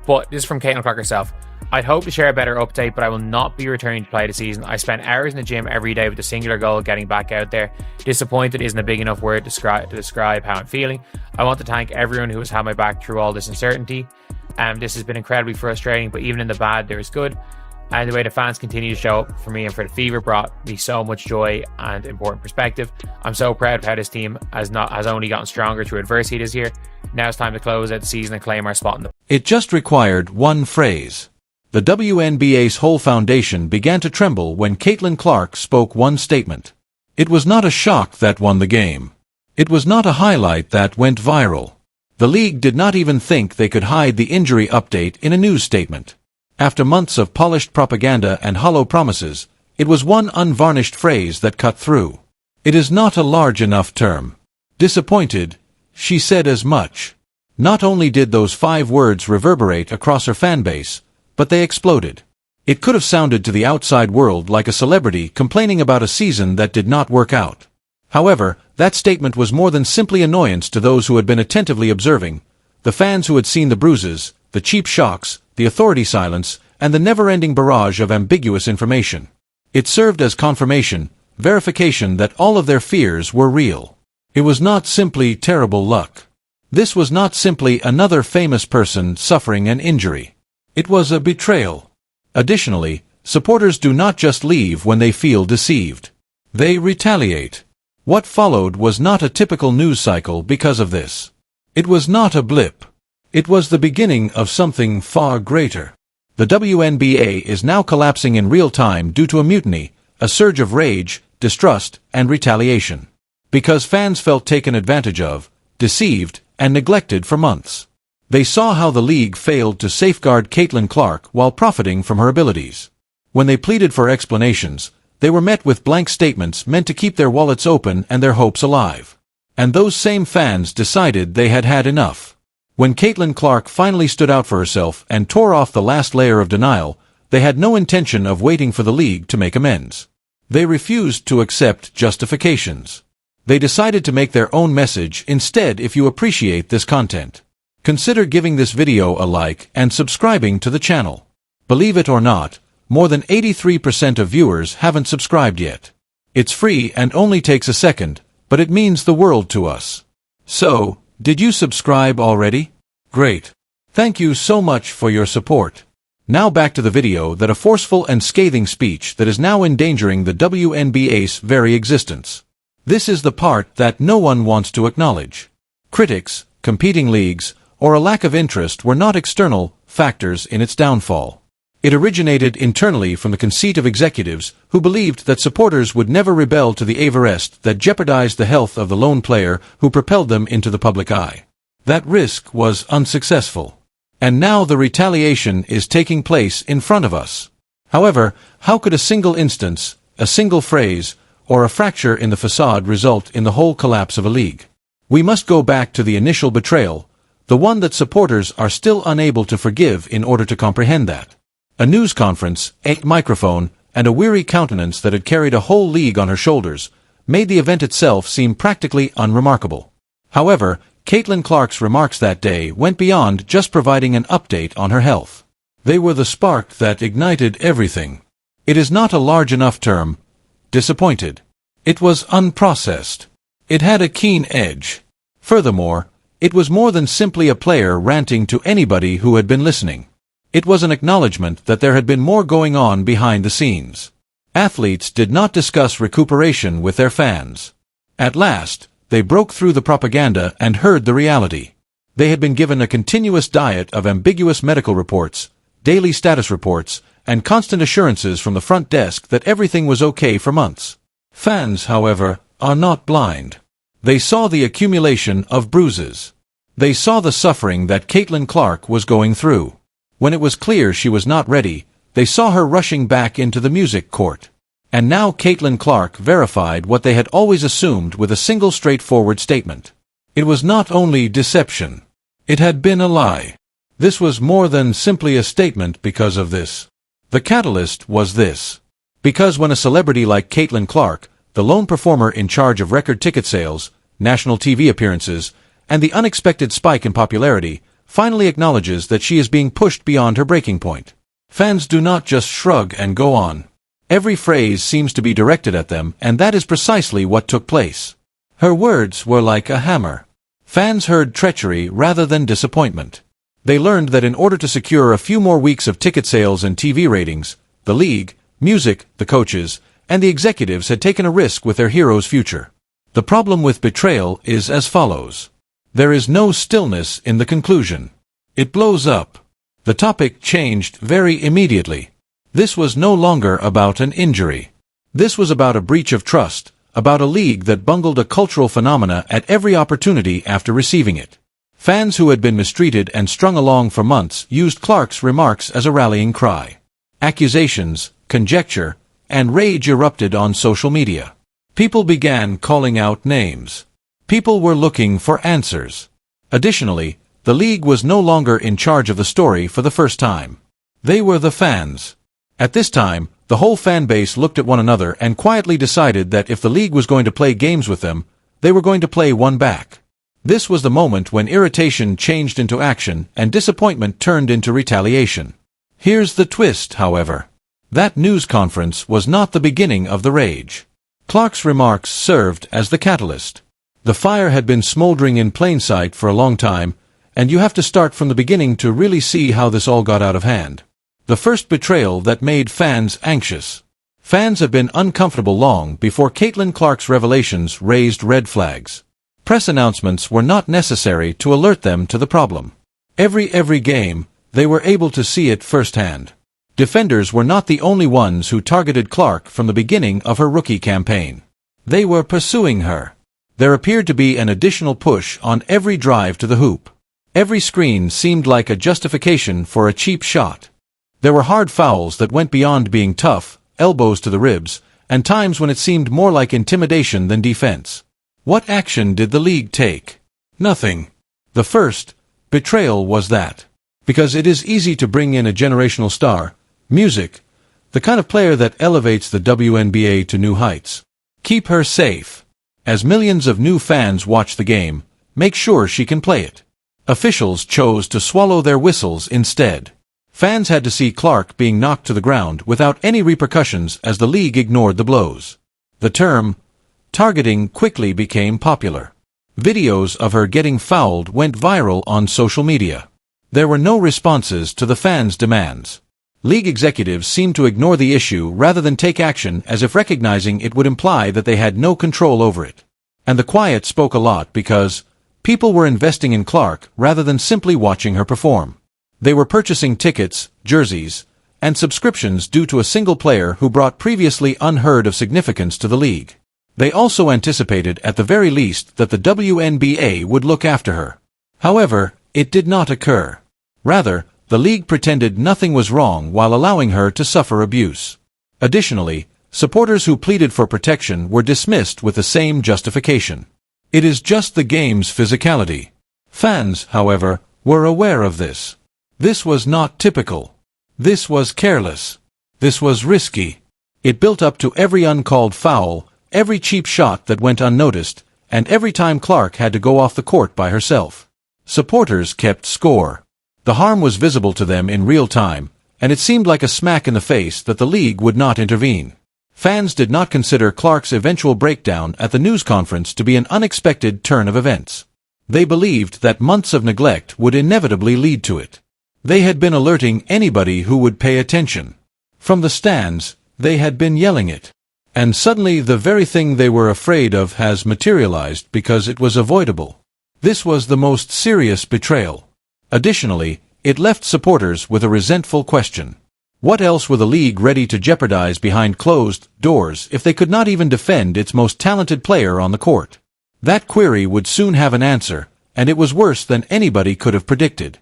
But this is from Caitlin Clark herself. I'd hope to share a better update, but I will not be returning to play this season. I spent hours in the gym every day with the singular goal of getting back out there. Disappointed isn't a big enough word to describe how I'm feeling. I want to thank everyone who has had my back through all this uncertainty. This has been incredibly frustrating, but even in the bad, there is good. And the way the fans continue to show up for me and for the Fever brought me so much joy and important perspective. I'm so proud of how this team has only gotten stronger through adversity this year. Now it's time to close out the season and claim our spot in the... It just required one phrase. The WNBA's whole foundation began to tremble when Caitlin Clark spoke one statement. It was not a shock that won the game. It was not a highlight that went viral. The league did not even think they could hide the injury update in a news statement. After months of polished propaganda and hollow promises, it was one unvarnished phrase that cut through. It is not a large enough term. Disappointed, she said as much. Not only did those 5 words reverberate across her fanbase, but they exploded. It could have sounded to the outside world like a celebrity complaining about a season that did not work out. However, that statement was more than simply annoyance to those who had been attentively observing, the fans who had seen the bruises, the cheap shocks, the authority silence, and the never-ending barrage of ambiguous information. It served as confirmation, verification that all of their fears were real. It was not simply terrible luck. This was not simply another famous person suffering an injury. It was a betrayal. Additionally, supporters do not just leave when they feel deceived. They retaliate. What followed was not a typical news cycle because of this. It was not a blip. It was the beginning of something far greater. The WNBA is now collapsing in real time due to a mutiny, a surge of rage, distrust, and retaliation. Because fans felt taken advantage of, deceived, and neglected for months. They saw how the league failed to safeguard Caitlin Clark while profiting from her abilities. When they pleaded for explanations, they were met with blank statements meant to keep their wallets open and their hopes alive. And those same fans decided they had had enough. When Caitlin Clark finally stood out for herself and tore off the last layer of denial, they had no intention of waiting for the league to make amends. They refused to accept justifications. They decided to make their own message instead. If you appreciate this content, consider giving this video a like and subscribing to the channel. Believe it or not, more than 83% of viewers haven't subscribed yet. It's free and only takes a second, but it means the world to us. So, did you subscribe already? Great. Thank you so much for your support. Now back to the video. That a forceful and scathing speech that is now endangering the WNBA's very existence. This is the part that no one wants to acknowledge. Critics, competing leagues, or a lack of interest were not external factors in its downfall. It originated internally from the conceit of executives who believed that supporters would never rebel to the arrest that jeopardized the health of the lone player who propelled them into the public eye. That risk was unsuccessful. And now the retaliation is taking place in front of us. However, how could a single instance, a single phrase, or a fracture in the facade result in the whole collapse of a league? We must go back to the initial betrayal, the one that supporters are still unable to forgive in order to comprehend that. A news conference, a microphone, and a weary countenance that had carried a whole league on her shoulders made the event itself seem practically unremarkable. However, Caitlin Clark's remarks that day went beyond just providing an update on her health. They were the spark that ignited everything. It is not a large enough term. Disappointed. It was unprocessed. It had a keen edge. Furthermore, it was more than simply a player ranting to anybody who had been listening. It was an acknowledgement that there had been more going on behind the scenes. Athletes did not discuss recuperation with their fans. At last, they broke through the propaganda and heard the reality. They had been given a continuous diet of ambiguous medical reports, daily status reports, and constant assurances from the front desk that everything was okay for months. Fans, however, are not blind. They saw the accumulation of bruises. They saw the suffering that Caitlin Clark was going through. When it was clear she was not ready, they saw her rushing back into the music court. And now Caitlin Clark verified what they had always assumed with a single straightforward statement. It was not only deception. It had been a lie. This was more than simply a statement because of this. The catalyst was this. Because when a celebrity like Caitlin Clark, the lone performer in charge of record ticket sales, national TV appearances, and the unexpected spike in popularity, finally acknowledges that she is being pushed beyond her breaking point. Fans do not just shrug and go on. Every phrase seems to be directed at them, and that is precisely what took place. Her words were like a hammer. Fans heard treachery rather than disappointment. They learned that in order to secure a few more weeks of ticket sales and TV ratings, the league, music, the coaches, and the executives had taken a risk with their hero's future. The problem with betrayal is as follows. There is no stillness in the conclusion. It blows up. The topic changed very immediately. This was no longer about an injury. This was about a breach of trust, about a league that bungled a cultural phenomena at every opportunity after receiving it. Fans who had been mistreated and strung along for months used Clark's remarks as a rallying cry. Accusations, conjecture, and rage erupted on social media. People began calling out names. People were looking for answers. Additionally, the league was no longer in charge of the story for the first time. They were the fans. At this time, the whole fan base looked at one another and quietly decided that if the league was going to play games with them, they were going to play one back. This was the moment when irritation changed into action and disappointment turned into retaliation. Here's the twist, however. That news conference was not the beginning of the rage. Clark's remarks served as the catalyst. The fire had been smoldering in plain sight for a long time, and you have to start from the beginning to really see how this all got out of hand. The first betrayal that made fans anxious. Fans have been uncomfortable long before Caitlin Clark's revelations raised red flags. Press announcements were not necessary to alert them to the problem. Every game, they were able to see it firsthand. Defenders were not the only ones who targeted Clark from the beginning of her rookie campaign. They were pursuing her. There appeared to be an additional push on every drive to the hoop. Every screen seemed like a justification for a cheap shot. There were hard fouls that went beyond being tough, elbows to the ribs, and times when it seemed more like intimidation than defense. What action did the league take? Nothing. The first betrayal was that. Because it is easy to bring in a generational star, music, the kind of player that elevates the WNBA to new heights. Keep her safe. As millions of new fans watch the game, make sure she can play it. Officials chose to swallow their whistles instead. Fans had to see Clark being knocked to the ground without any repercussions as the league ignored the blows. The term targeting quickly became popular. Videos of her getting fouled went viral on social media. There were no responses to the fans' demands. League executives seemed to ignore the issue rather than take action, as if recognizing it would imply that they had no control over it. And the quiet spoke a lot because people were investing in Clark rather than simply watching her perform. They were purchasing tickets, jerseys, and subscriptions due to a single player who brought previously unheard of significance to the league. They also anticipated at the very least that the WNBA would look after her. However, it did not occur. Rather, the league pretended nothing was wrong while allowing her to suffer abuse. Additionally, supporters who pleaded for protection were dismissed with the same justification. It is just the game's physicality. Fans, however, were aware of this. This was not typical. This was careless. This was risky. It built up to every uncalled foul, every cheap shot that went unnoticed, and every time Clark had to go off the court by herself. Supporters kept score. The harm was visible to them in real time, and it seemed like a smack in the face that the league would not intervene. Fans did not consider Clark's eventual breakdown at the news conference to be an unexpected turn of events. They believed that months of neglect would inevitably lead to it. They had been alerting anybody who would pay attention. From the stands, they had been yelling it. And suddenly the very thing they were afraid of has materialized because it was avoidable. This was the most serious betrayal. Additionally, it left supporters with a resentful question. What else were the league ready to jeopardize behind closed doors if they could not even defend its most talented player on the court? That query would soon have an answer, and it was worse than anybody could have predicted.